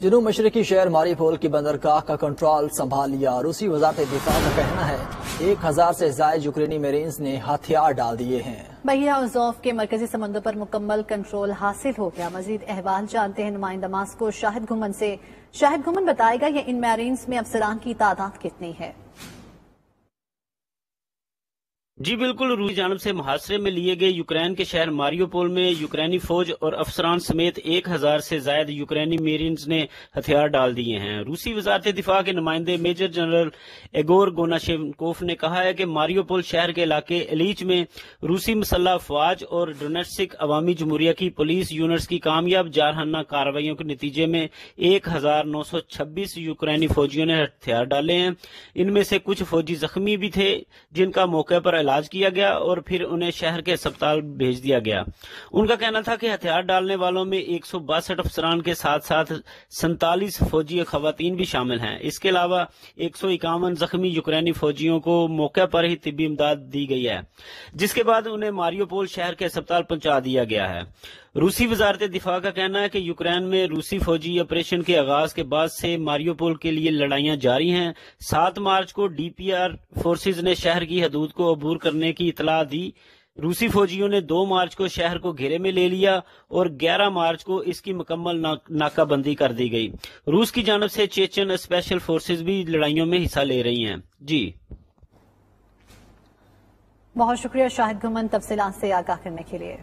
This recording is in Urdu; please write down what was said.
جنوب مشرقی شہر ماریپول کی بندرگاہ کا کنٹرول سنبھال لیا۔ روسی وزارت دفاع کا کہنا ہے 1000 سے زائد یوکرینی میرینز نے ہتھیار ڈال دیے ہیں۔ بحیرہ ازوف کے مرکزی سمندر پر مکمل کنٹرول حاصل ہو گیا۔ مزید احوال جانتے ہیں نمائندہ ماسکو شاہد گھمن سے۔ شاہد گھمن بتائے گا یہ ان میرینز میں افسران کی تعداد کتنی ہے؟ جی بالکل، روسی جانب سے محاصرے میں لیے گئے یوکرین کے شہر ماریوپول میں یوکرینی فوج اور افسران سمیت 1000 سے زائد یوکرینی میرینز نے ہتھیار ڈال دیے ہیں۔ روسی وزارت دفاع کے نمائندے میجر جنرل ایگور گوناشینکوف نے کہا ہے کہ ماریوپول شہر کے علاقے ایلیچ میں روسی مسلح افواج اور ڈونیٹسک عوامی جمہوریہ کی پولیس یونٹس کی کامیاب جارحانہ کارروائیوں کے نتیجے میں 1926 یوکرینی فوجیوں نے ہتھیار ڈالے ہیں۔ ان میں سے کچھ فوجی زخمی بھی تھے جن کا موقع پر علاج کیا گیا اور پھر انہیں شہر کے اسپتال بھیج دیا گیا۔ ان کا کہنا تھا کہ ہتھیار ڈالنے والوں میں 162 افسران کے ساتھ ساتھ 47 فوجی خواتین بھی شامل ہیں۔ اس کے علاوہ 151 زخمی یوکرینی فوجیوں کو موقع پر ہی طبی امداد دی گئی ہے، جس کے بعد انہیں ماریوپول شہر کے اسپتال پہنچا دیا گیا ہے۔ روسی وزارت دفاع کا کہنا ہے کہ یوکرین میں روسی فوجی آپریشن کے آغاز کے بعد سے ماریوپول کے لیے لڑائیاں جاری ہیں۔ 7 مارچ کو ڈی پی آر فورسز نے شہر کی حدود کو عبور کرنے کی اطلاع دی۔ روسی فوجیوں نے 2 مارچ کو شہر کو گھیرے میں لے لیا اور 11 مارچ کو اس کی مکمل ناکہ بندی کر دی گئی۔ روس کی جانب سے چیچن اسپیشل فورسز بھی لڑائیوں میں حصہ لے رہی ہیں۔ جی بہت شکریہ شاہد گھمن تفصیلات سے آگاہ کرنے کے لیے۔